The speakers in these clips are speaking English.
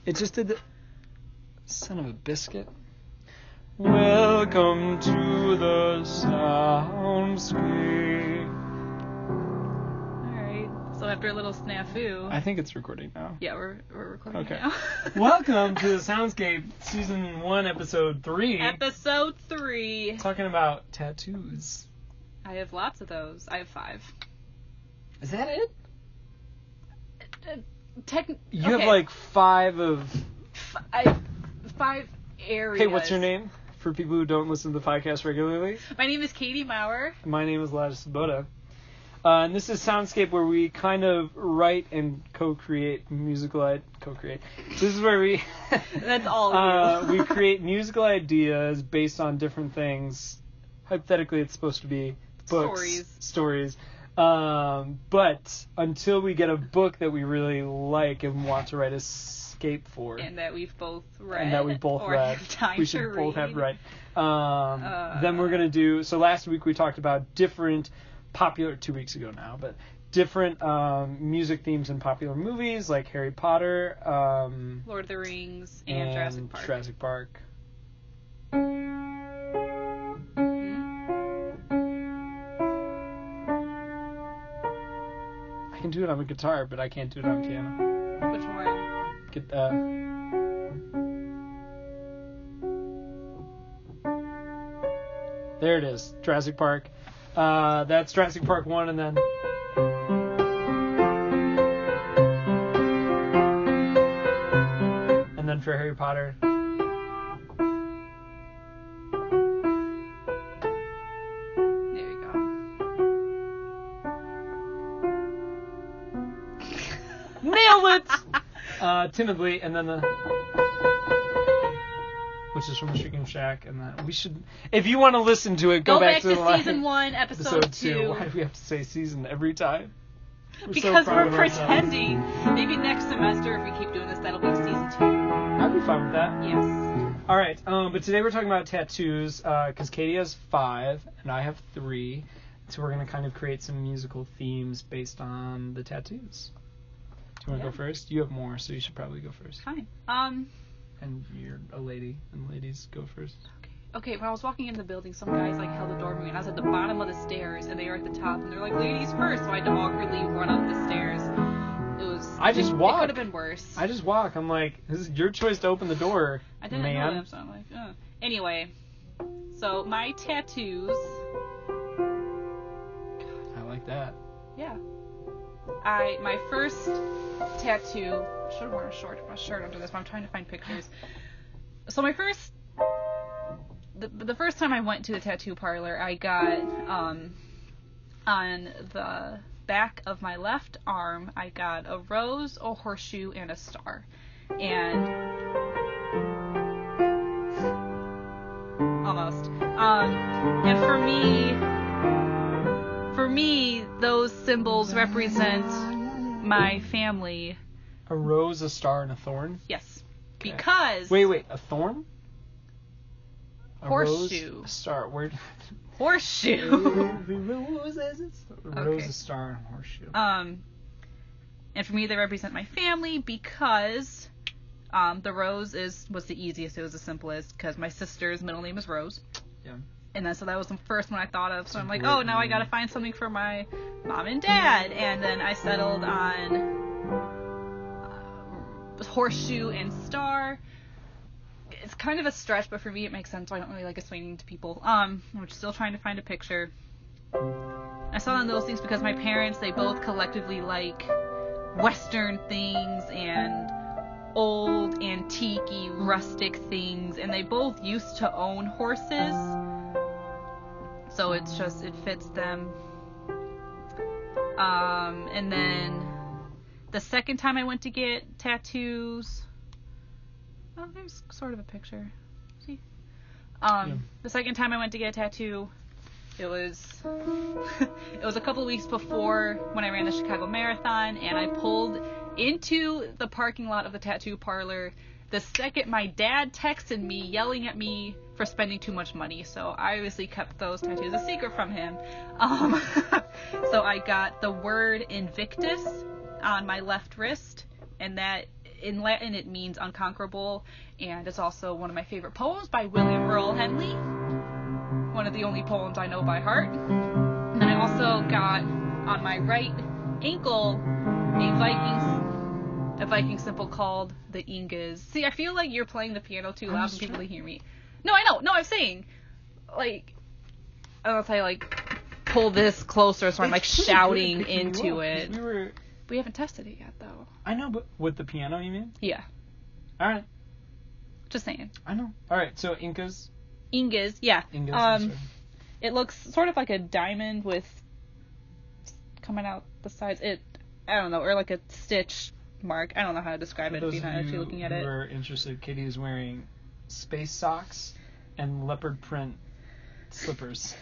It just did the... Son of a biscuit. Welcome to the Soundscape. Alright, so after a little snafu... I think it's recording now. Yeah, we're recording now. Welcome to the Soundscape, Season 1, Episode 3. Episode 3. Talking about tattoos. I have lots of those. I have 5. Is that it? You okay. have like 5 of... 5 areas. Hey, what's your name? For people who don't listen to the podcast regularly. My name is Katy Maurer. My name is Svoboda. And this is Soundscape, where we kind of write and co-create musical... Co-create. This is where we... That's all we create musical ideas based on different things. Hypothetically, it's supposed to be books. Stories. But until we get a book that we really like and want to write a scape for, and that we've both read, we should both have read. Then we're gonna do. So last week we talked about different popular. 2 weeks ago now, but different music themes in popular movies like Harry Potter, Lord of the Rings, and Jurassic Park. I can do it on the guitar, but I can't do it on piano. Which one? There it is, Jurassic Park. That's Jurassic Park 1, and then... And then for Harry Potter... There you go. Nailed it! Timidly, and then the... Which is from Chicken Shack, and then we should... If you want to listen to it, go back to Season 1, Episode 2. Why do we have to say season every time? Because we're pretending. Maybe next semester, if we keep doing this, that'll be Season 2. I'd be fine with that. Yes. Alright, but today we're talking about tattoos, because Katy has 5, and I have 3. So we're going to kind of create some musical themes based on the tattoos. Do you want to go first? You have more, so you should probably go first. Fine. And you're a lady, and ladies go first. Okay, when I was walking into the building, some guys held the door for me, and I was at the bottom of the stairs, and they were at the top, and they're like, ladies first, so I had to awkwardly run up the stairs. I just walk. It could have been worse. I just walk. I'm like, this is your choice to open the door, I didn't know them, so I'm like, ugh. Anyway, so my tattoos... I like that. Yeah. My first tattoo... I should have worn a shirt under this, but I'm trying to find pictures. So my first... The first time I went to the tattoo parlor, I got, on the back of my left arm, I got a rose, a horseshoe, and a star. And... Almost. And for me, those symbols represent my family. A rose, a star, and a thorn? Yes. Okay. Because... Wait, a thorn? Horseshoe. Rose, a star. Where? Horseshoe. Rose, a star, and a horseshoe. And for me, they represent my family because the rose was the easiest. It was the simplest because my sister's middle name is Rose. Yeah. And then so that was the first one I thought of. So I'm like, oh, now I gotta find something for my mom and dad. And then I settled on horseshoe and star. It's kind of a stretch, but for me it makes sense, so I don't really like explaining to people. I'm still trying to find a picture. I saw on those things because my parents, they both collectively like Western things and old, antique-y, rustic things, and they both used to own horses. So it fits them. And then the second time I went to get tattoos... Oh, there's sort of a picture. See? The second time I went to get a tattoo, it was a couple of weeks before when I ran the Chicago Marathon, and I pulled into the parking lot of the tattoo parlor the second my dad texted me yelling at me for spending too much money. So I obviously kept those tattoos a secret from him. So I got the word Invictus on my left wrist, and that in Latin it means unconquerable, and it's also one of my favorite poems by William Earl Henley. One of the only poems I know by heart. And then I also got on my right ankle a Viking symbol called the Ingas. See, I feel like you're playing the piano too loud for people to hear me. No, I know. No, I'm saying, like, I don't know if I, like, pull this closer so I'm, like, shouting into it. We haven't tested it yet, though. I know, but with the piano, you mean? Yeah. All right. Just saying. I know. All right, so Ingas, yeah. Ingas, it looks sort of like a diamond with coming out the sides. I don't know, or like a stitch mark. I don't know how to describe it if you're not actually looking at it. For those of you who are interested, Katy is wearing space socks and leopard print slippers.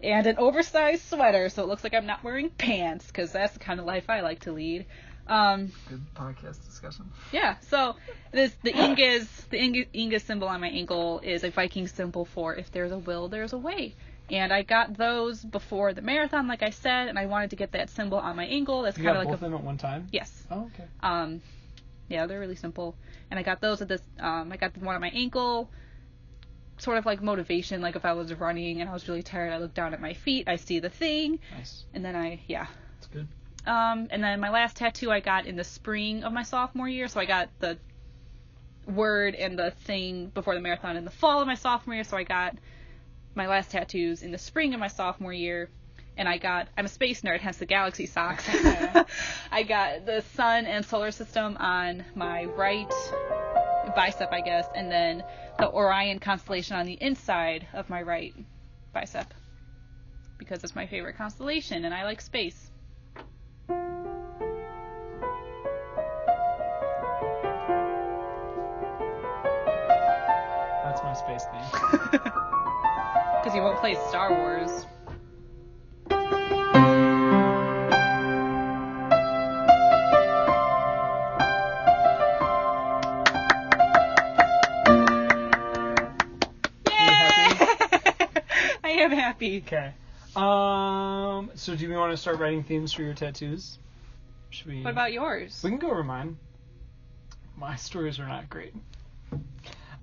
And an oversized sweater, so it looks like I'm not wearing pants, because that's the kind of life I like to lead. Good podcast discussion. Yeah, so the Ingas symbol on my ankle is a Viking symbol for if there's a will, there's a way. And I got those before the marathon, like I said, and I wanted to get that symbol on my ankle. That's kind of like both of them at one time? Yes. Oh, okay. Yeah, they're really simple. And I got those at this. I got the one on my ankle, sort of like motivation. Like if I was running and I was really tired, I look down at my feet, I see the thing. Nice. And then That's good. And then my last tattoo I got in the spring of my sophomore year. So I got the word and the thing before the marathon in the fall of my sophomore year. So I got my last tattoos in the spring of my sophomore year. And I'm a space nerd, hence the galaxy socks. I got the sun and solar system on my right bicep, I guess, and then the Orion constellation on the inside of my right bicep, because it's my favorite constellation and I like space. That's my space theme. Because you won't play Star Wars. I'm happy. Okay. So do we want to start writing themes for your tattoos? Should we? What about yours? We can go over mine. My stories are not great.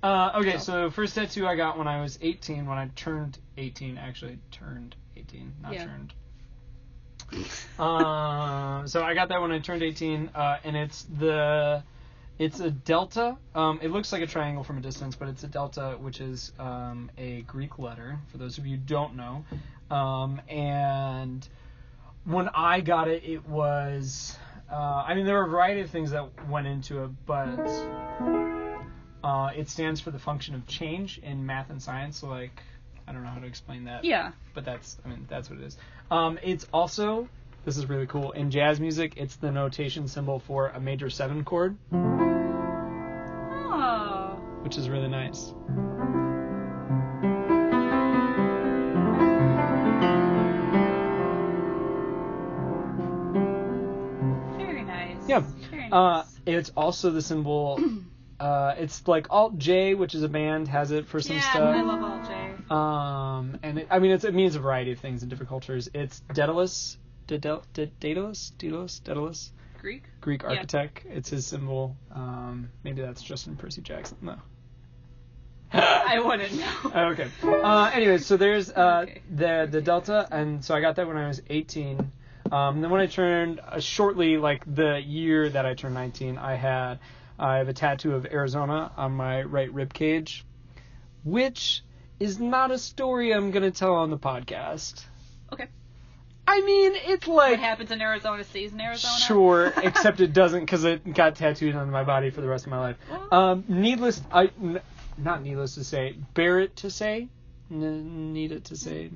Okay, so first tattoo I got when I was 18, when I turned 18, actually turned 18, not turned. So I got that when I turned 18, and it's a delta. It looks like a triangle from a distance, but it's a delta, which is a Greek letter, for those of you who don't know. And when I got it, it was... there were a variety of things that went into it, but it stands for the function of change in math and science. So, like, I don't know how to explain that. Yeah. But that's what it is. It's also... This is really cool. In jazz music, it's the notation symbol for a major 7 chord. Oh. Which is really nice. Very nice. Yeah. Very nice. It's also the symbol... it's like Alt J, which is a band, has it for some stuff. Yeah, I love Alt J. And it means a variety of things in different cultures. It's Daedalus. Daedalus? Greek architect. Yeah. It's his symbol. Maybe that's Justin Percy Jackson. No. I wouldn't know. Okay. Anyways, so there's the delta, and so I got that when I was 18. Then when I turned, shortly, like the year that I turned 19, I have a tattoo of Arizona on my right rib cage, which is not a story I'm going to tell on the podcast. Okay. I mean, it's like... What happens in Arizona stays in Arizona? Sure, except it doesn't, because it got tattooed on my body for the rest of my life. Not needless to say, bear it to say, need it to say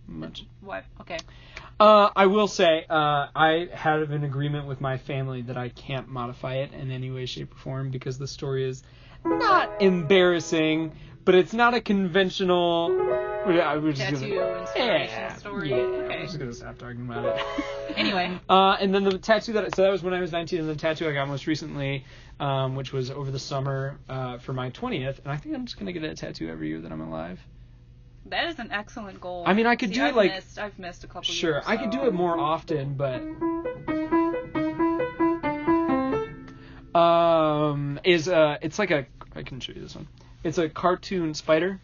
much. What? Okay. I will say, I have an agreement with my family that I can't modify it in any way, shape, or form, because the story is not embarrassing, but it's not a conventional... tattoo inspiration story. Yeah, okay. I'm just going to stop talking about it. Anyway. And then the tattoo so that was when I was 19, and the tattoo I got most recently, which was over the summer for my 20th, and I think I'm just going to get a tattoo every year that I'm alive. That is an excellent goal. I mean, I could do it like... I've missed a couple years. Sure, I could do it more often, but... it's like I can show you this one. It's a cartoon spider.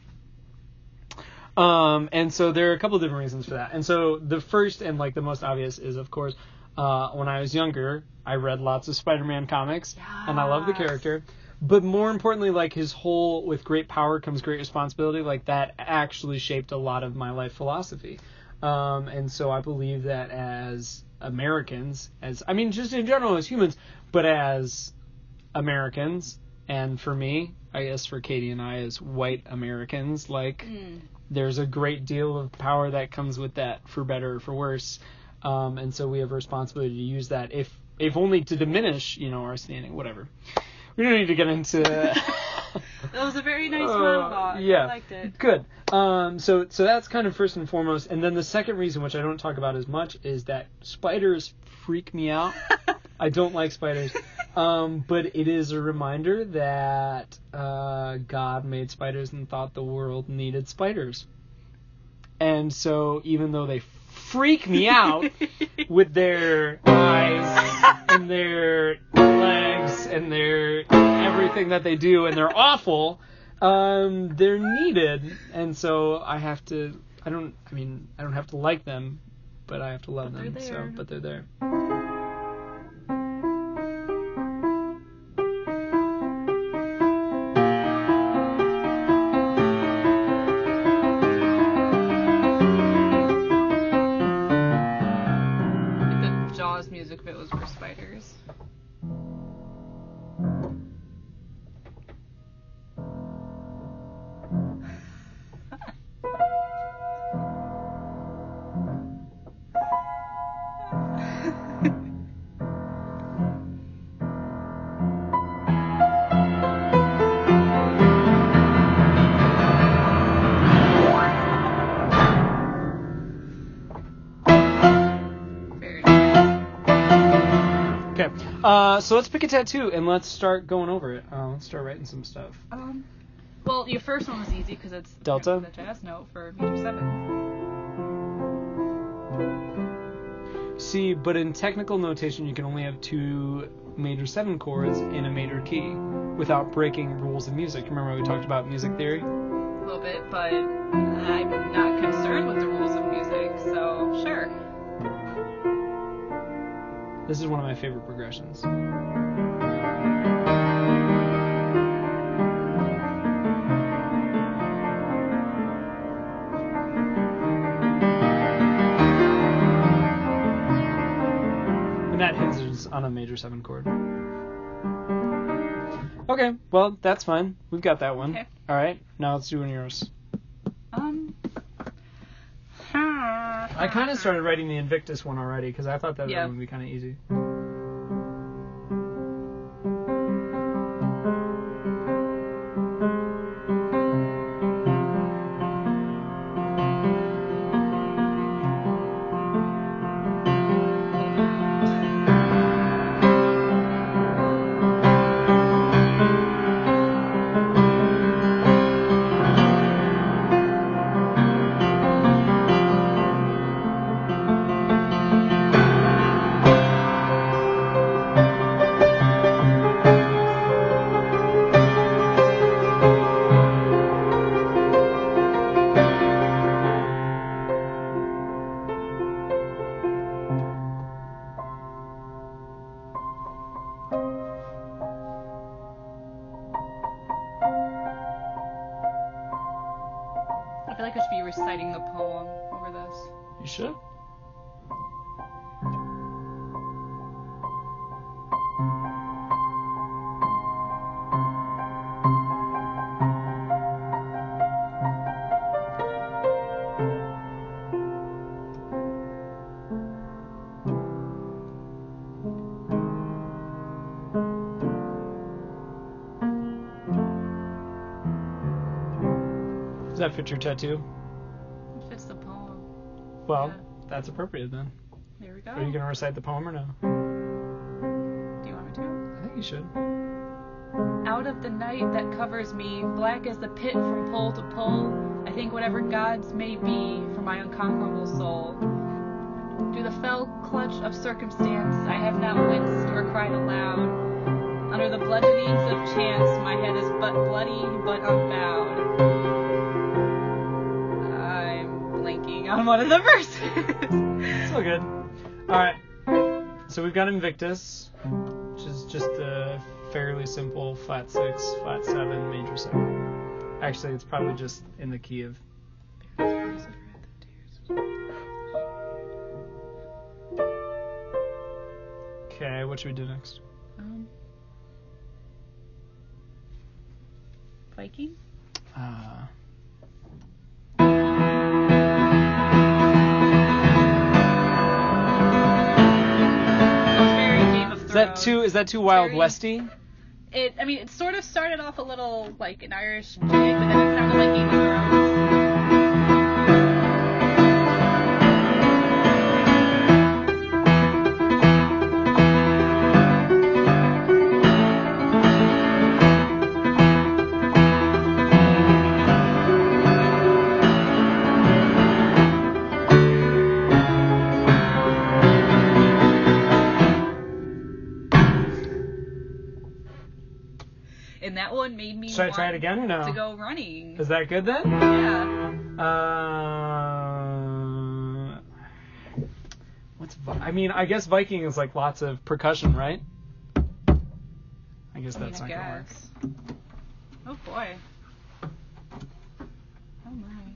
And so there are a couple of different reasons for that. And so the first and like the most obvious is, of course, when I was younger, I read lots of Spider-Man comics, and I love the character. But more importantly, like his whole with great power comes great responsibility, like that actually shaped a lot of my life philosophy. And so I believe that as Americans, just in general as humans, but as Americans, and for me, I guess for Katy and I as white Americans, like there's a great deal of power that comes with that, for better or for worse. And so we have a responsibility to use that, if only to diminish, our standing, whatever. We don't need to get into... That was a very nice monologue. Yeah. I liked it. Good. So that's kind of first and foremost. And then the second reason, which I don't talk about as much, is that spiders freak me out. I don't like spiders. But it is a reminder that God made spiders and thought the world needed spiders. And so even though they freak me out with their eyes and their legs and their everything that they do, and they're awful, they're needed. And so I don't have to like them, but I have to love them. But they're there. Music if it was for spiders. So let's pick a tattoo and let's start going over it. Let's start writing some stuff. Well, your first one was easy because it's Delta. The jazz note for major 7. See, but in technical notation, you can only have 2 major 7 chords in a major key without breaking rules of music. Remember we talked about music theory? A little bit, but I'm not concerned with the rules of music, so sure. This is one of my favorite progressions. And that hinges on a major 7 chord. Okay, well, that's fine. We've got that one. Okay. All right, now let's do one of yours. I kind of started writing the Invictus one already because I thought that one would be kind of easy. I feel like I should be reciting the poem over this. You should. Does that fit your tattoo? It fits the poem. Well, Yeah. That's appropriate then. There we go. Are you going to recite the poem or no? Do you want me to? I think you should. Out of the night that covers me, black as the pit from pole to pole, I think whatever gods may be for my unconquerable soul. Through the fell clutch of circumstance, I have not winced or cried aloud. Under the bludgeonings of chance, my head is but bloody, but unbowed. I'm blanking on one of the verses. It's all good. Alright. So we've got Invictus, which is just a fairly simple flat 6, flat 7, major 7. Actually, it's probably just in the key of... Okay, what should we do next? Viking? Is that too Wild Westy? It sort of started off a little like an Irish jig, but then it sounded like Game of Thrones. And that one made me Should I try it again or no? To go running. Is that good then? Yeah. I guess Viking is like lots of percussion, right? I guess that's not gonna work. Oh boy. Oh my.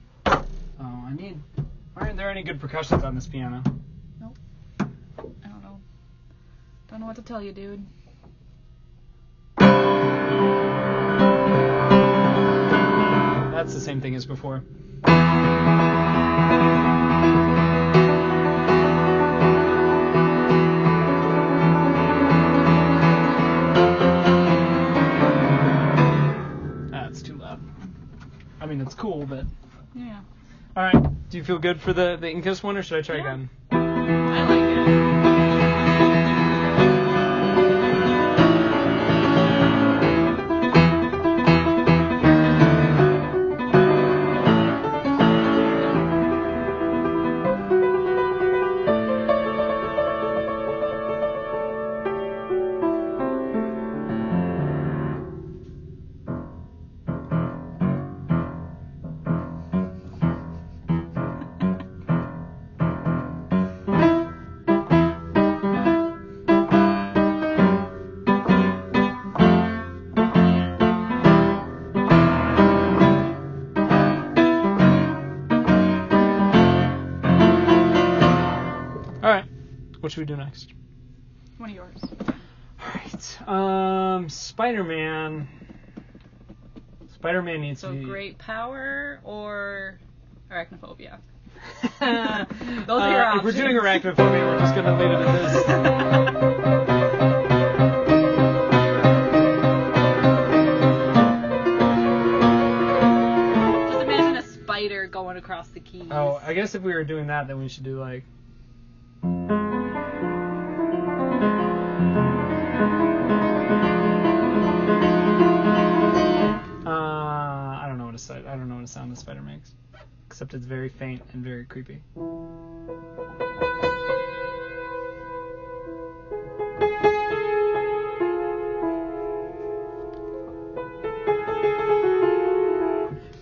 Aren't there any good percussions on this piano? Nope. I don't know. Don't know what to tell you, dude. That's the same thing as before. That's too loud. I mean, it's cool, but... Yeah. Alright, do you feel good for the Incus one, or should I try again? I like it. What should we do next? One of yours. Alright. Spider-Man. Spider-Man needs to be... So great power or arachnophobia? Those are your options. If we're doing arachnophobia, we're just going to leave it at this. Just imagine a spider going across the keys. Oh, I guess if we were doing that, then we should do like... I don't know what a sound the spider makes, except it's very faint and very creepy.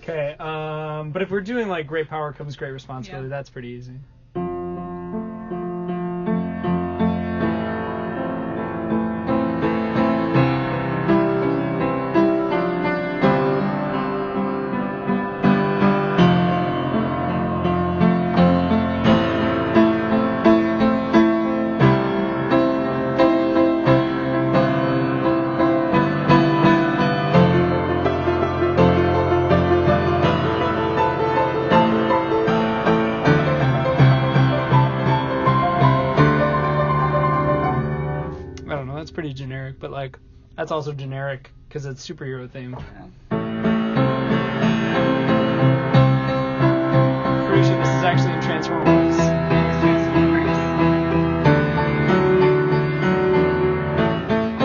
Okay, but if we're doing like great power comes great responsibility, that's pretty easy. Pretty generic, but like that's also generic because it's superhero themed. Yeah. Pretty sure this is actually in Transformers.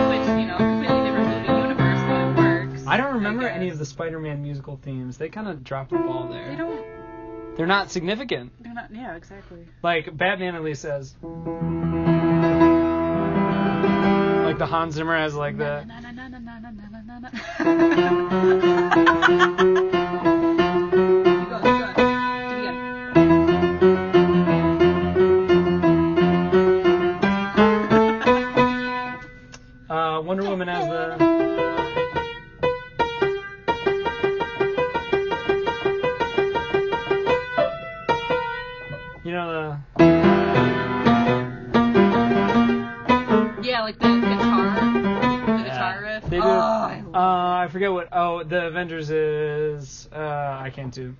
Which, completely different movie universe, but it works. I don't remember any of the Spider-Man musical themes. They kind of dropped the ball there. They're not significant. They're not. Yeah, exactly. Like Batman at least says. like the Hans Zimmer has like the. Wonder Woman has the. You know the. Yeah, like the guitar riff. They do. I forget what. Oh, the Avengers is. I can't do.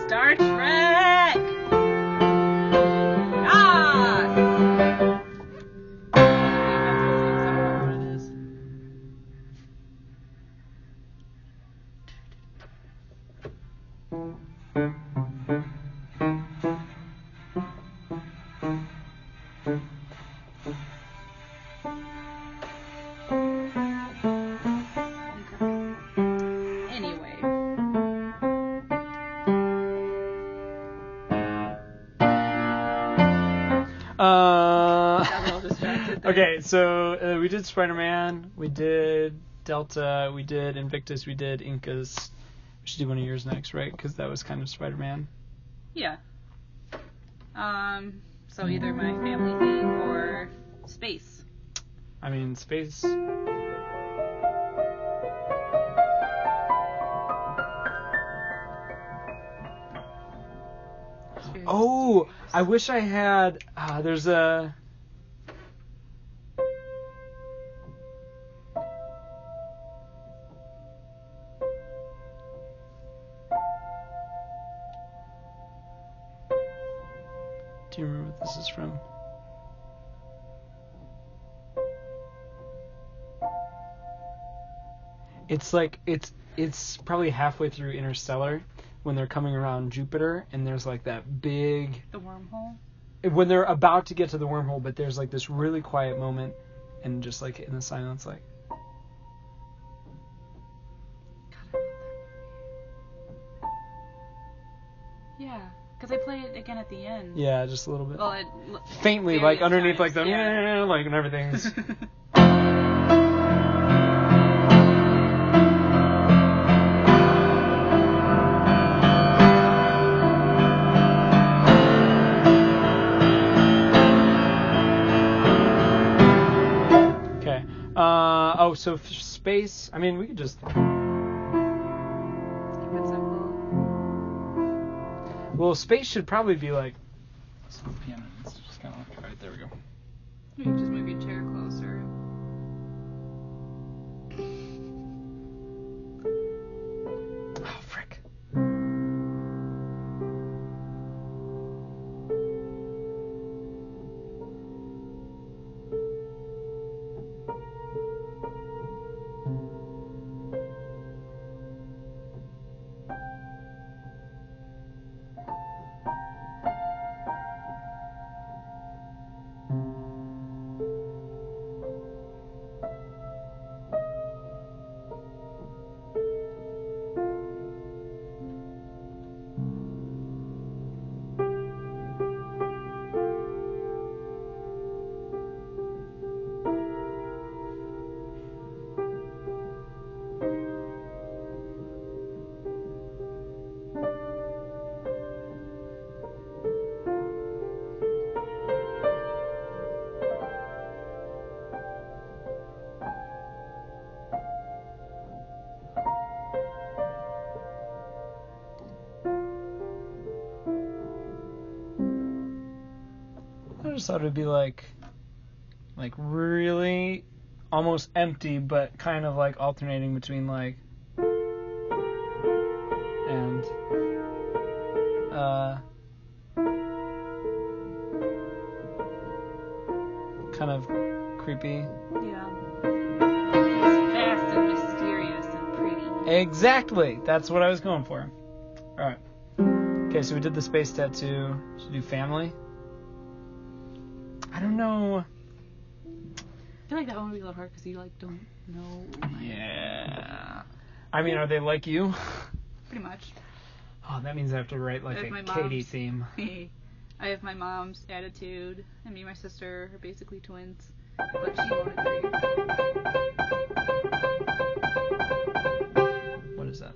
Star Trek. Anyway. Got a little distracted there. Okay, so we did Spider-Man, we did Delta, we did Invictus, we did Incas. We should do one of yours next, right? Because that was kind of Spider-Man. Yeah. So either my family theme or space. I mean, space. Oh, I wish I had. There's a. Do you remember what this is from? It's like it's probably halfway through Interstellar when they're coming around Jupiter and there's like that big The wormhole? when they're about to get to the wormhole, but there's like this really quiet moment and just like in the silence like Yeah, because I play it again at the end. yeah, just a little bit. Well, faintly like underneath times, like the yeah. like and everything's okay. So space. I mean, we could just. Keep it simple. Well, space should probably be like. So the piano is just kind of like right there. We go. You can just move your chair closer. Oh frick. I just thought it would be like really almost empty, but kind of like alternating between like and kind of creepy. Yeah. It's fast and mysterious and pretty. Exactly. That's what I was going for. All right. Okay, so we did the space tattoo. Should we do family? I don't know. I feel like that one would be a little hard because you like don't know. Yeah. I mean, are they like you? Pretty much. Oh, that means I have to write like a Katy theme. I have my mom's attitude, and me and my sister are basically twins, but she won't agree. What is that?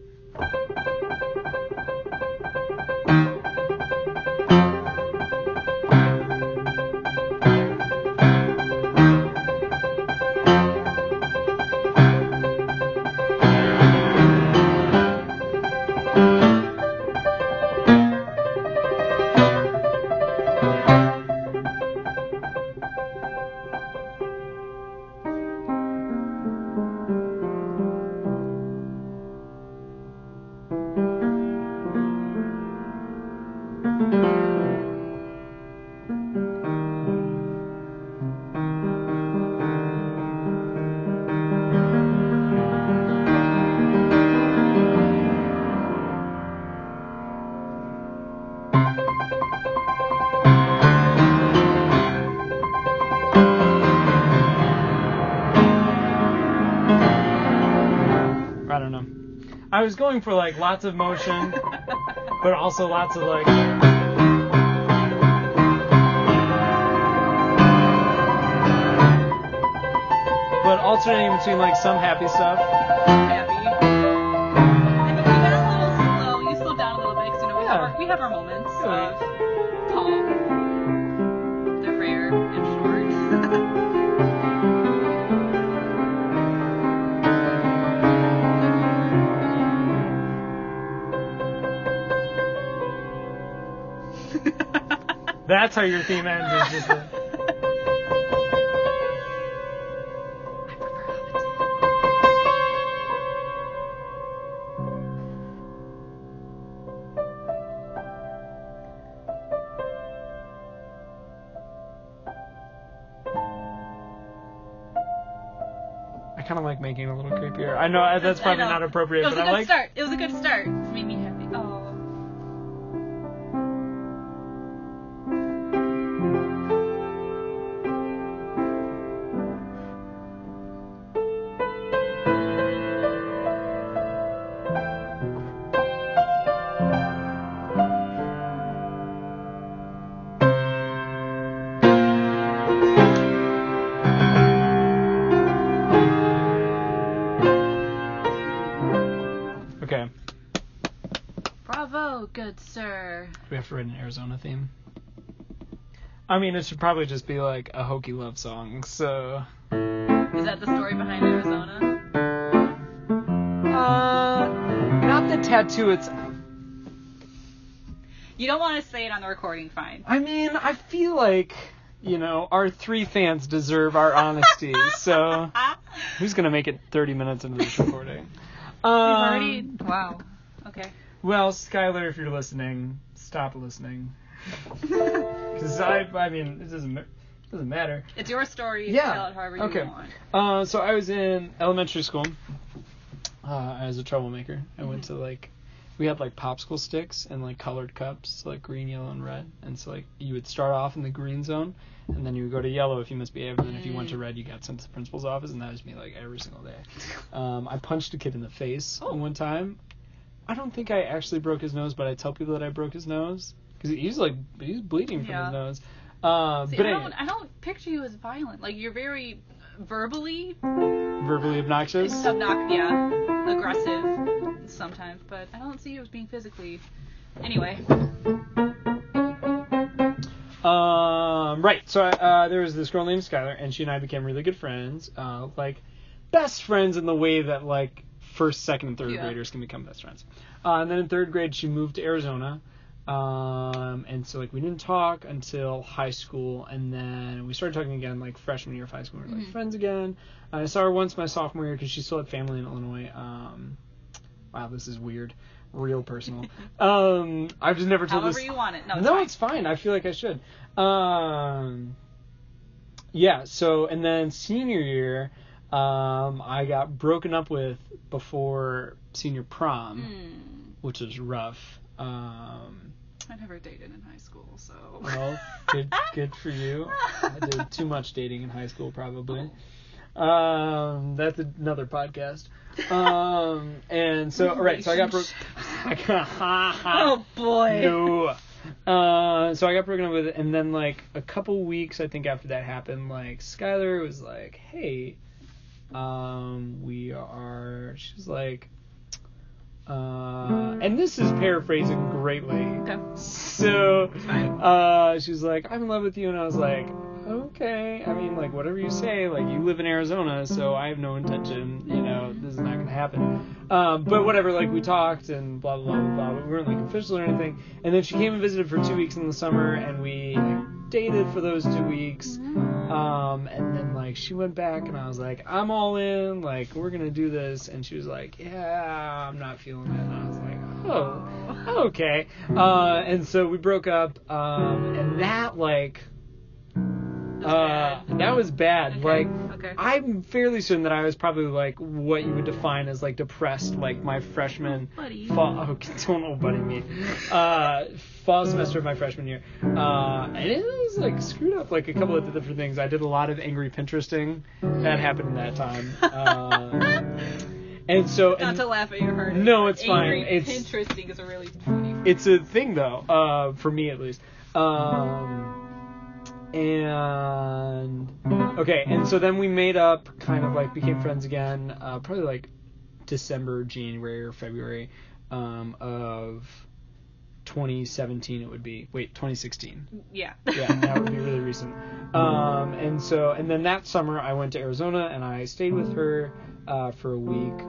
I don't know. I was going for like lots of motion, but also lots of like. But alternating between like some happy stuff. Happy. And you got a little slow. You slowed down a little bit because we have our moments of calm. They're rare and short. That's how your theme ends. Is just a... I kind of like making it a little creepier. I know that's probably not appropriate, but I like. It was a good start. It made me happy. Oh. Okay. Bravo, good sir. Do we have to write an Arizona theme? I mean, it should probably just be like a hokey love song, so... Is that the story behind Arizona? Not the tattoo, it's... You don't want to say it on the recording, fine. I mean, I feel like, our 3 fans deserve our honesty, so... Who's gonna make it 30 minutes into this recording? Wow. Okay. Well, Skylar, if you're listening, stop listening. Because I mean, it doesn't matter. It's your story. Yeah. Tell it however you want. So I was in elementary school. I was a troublemaker. I went to we had popsicle sticks and colored cups, green, yellow, and red. And so you would start off in the green zone, and then you would go to yellow if you misbehaved, and then if you went to red, you got sent to the principal's office, and that was me every single day. I punched a kid in the face one time. I don't think I actually broke his nose, but I tell people that I broke his nose because he was bleeding from his nose. See, but I don't picture you as violent. You're very verbally obnoxious. Aggressive sometimes, but I don't see you as being physically. Anyway. Right. So there was this girl named Skylar, and she and I became really good friends. Best friends in the way that first, second, and third graders can become best friends. And then in third grade, she moved to Arizona. And so we didn't talk until high school, and then we started talking again freshman year of high school. We were friends again. I saw her once my sophomore year because she still had family in Illinois. Wow, this is weird. Real personal. I've just never told However this. you want it. No, it's fine. I feel like I should. Yeah. So and then senior year, I got broken up with before senior prom, which was rough. I never dated in high school, so. Well, good for you. I did too much dating in high school, probably. That's another podcast. And so, all right, so I got oh boy. No. So I got broken up with it, and then like a couple weeks, I think after that happened, like Skylar was like, "Hey, she's like, and this is paraphrasing greatly. Okay. So, she's like, I'm in love with you, and I was like, okay, I mean, like, whatever you say, like, you live in Arizona, so I have no intention, this is not going to happen. But whatever, like, we talked and blah, blah, blah, blah, but we weren't, like, official or anything. And then she came and visited for 2 weeks in the summer, and we dated for those 2 weeks. And then, like, she went back, and I was like, I'm all in, like, we're going to do this. And she was like, yeah, I'm not feeling it. And I was like, oh, okay. And so we broke up, and that, like... that was bad. Okay. Like, okay. I'm fairly certain that I was probably like what you would define as like depressed, like my freshman fall. Don't buddy me. Fall semester of my freshman year. And it was like screwed up like a couple of different things. I did a lot of angry Pinteresting. That happened in that time. And so not to laugh at your heart. No, it's angry fine. Pinteresting is a really funny. It's a thing though, for me at least. And okay, and so then we made up, kind of like became friends again, probably like December, January, or February of 2017. It would be 2016. Yeah. Yeah, that would be really recent. And then that summer I went to Arizona and I stayed with her for a week,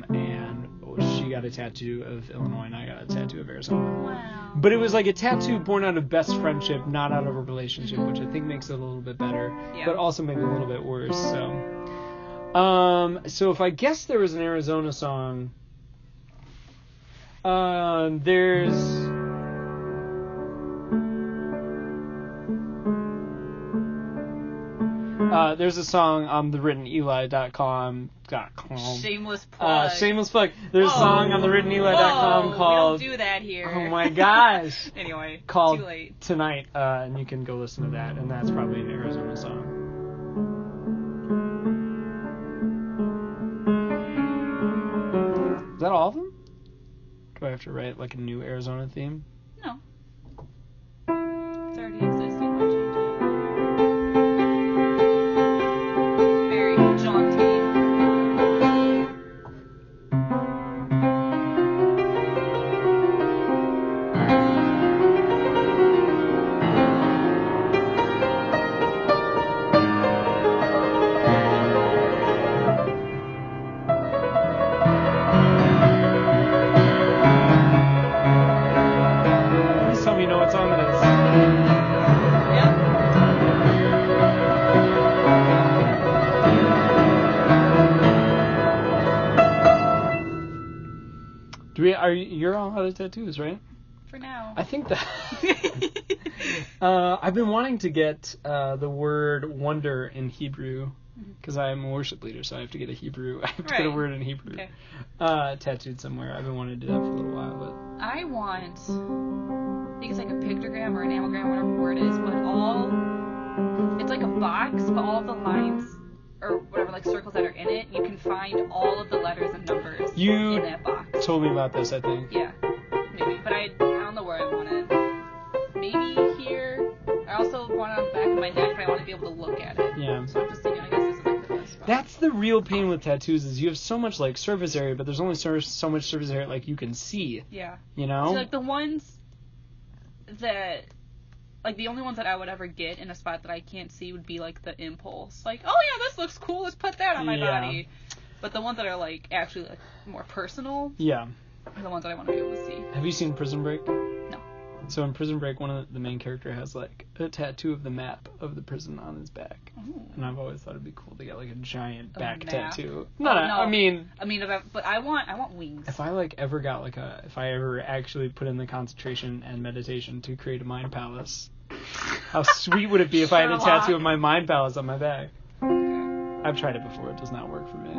and she got a tattoo of Illinois and I got a tattoo of Arizona. Wow. But it was like a tattoo born out of best friendship, not out of a relationship, which I think makes it a little bit better, but also maybe a little bit worse. So if I guess there was an Arizona song, there's a song on thewritteneli.com. Shameless plug. Shameless plug. There's a song on thewritteneli.com called... We don't do that here. Oh my gosh. Anyway, called too late. Tonight, and you can go listen to that, and that's probably an Arizona song. Is that all of them? Do I have to write like a new Arizona theme? No. It's already existing. Why change it? Very jaunty. Please tell me you know what song it is. You're all out of tattoos, right? For now. I think that I've been wanting to get the word wonder in Hebrew because I'm a worship leader, so I have to get a Hebrew. I have to get a word in Hebrew tattooed somewhere. I've been wanting to do that for a little while, but I want, I think it's like a pictogram or an amalgam, whatever the word is, but it's like a box, but all of the lines or whatever, like circles that are in it, you can find all of the letters and numbers in that box. Told me about this, I think. Yeah, maybe, but I don't know where I want it. Maybe here. I also want it on the back of my neck, but I want to be able to look at it. Yeah. So I'm just thinking, I guess this is like the best spot. That's the real pain with tattoos is you have so much like surface area, but there's only so much surface area like you can see. Yeah. You know? So like the ones that, like the only ones that I would ever get in a spot that I can't see would be like the impulse. Like, oh yeah, this looks cool, let's put that on my body. But the ones that are like actually like more personal are the ones that I want to be able to see. Have you seen Prison Break? No. So in Prison Break, the main character has like a tattoo of the map of the prison on his back. Ooh. And I've always thought it'd be cool to get like a giant back map. tattoo. No. I mean, but I want wings. If I if I ever actually put in the concentration and meditation to create a mind palace, how sweet would it be if I had a tattoo of my mind palace on my back? I've tried it before. It does not work for me.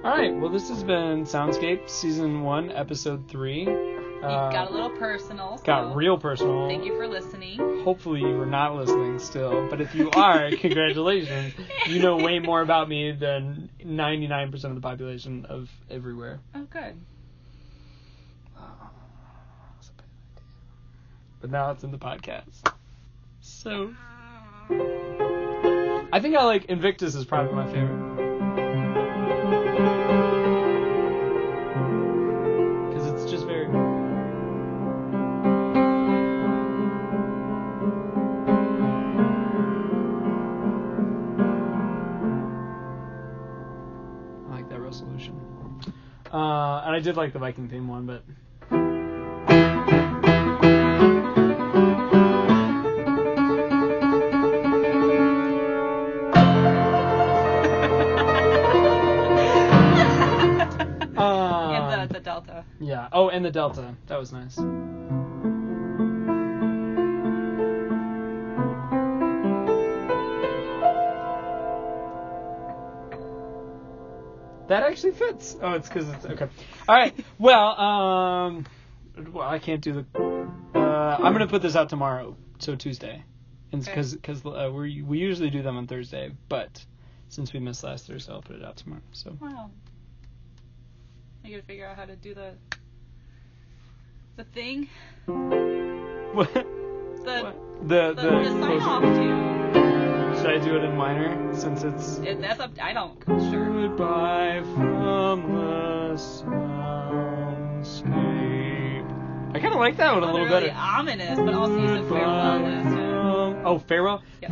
All right. Well, this has been Soundscape Season 1, Episode 3. got a little personal. Got real personal. Thank you for listening. Hopefully you are not listening still, but if you are, congratulations. You know way more about me than 99% of the population of everywhere. Oh, good. But now it's in the podcast. So, I think I like Invictus is probably my favorite. Because it's just very... I like that resolution. And I did like the Viking theme one, but... and the Delta. Yeah. Oh, and the Delta. That was nice. That actually fits. Oh, it's because it's... Okay. All right. Well, I can't do the... I'm going to put this out tomorrow, so Tuesday. Because we usually do them on Thursday, but since we missed last Thursday, I'll put it out tomorrow. So. Wow. I gotta figure out how to do the thing. What? The sign off tune. Should I do it in minor since it's? That's up. I don't. Sure. Goodbye from the soundscape. I kind of like that one a little really better. Ominous, but also you said farewell last time. Oh, farewell. Yeah.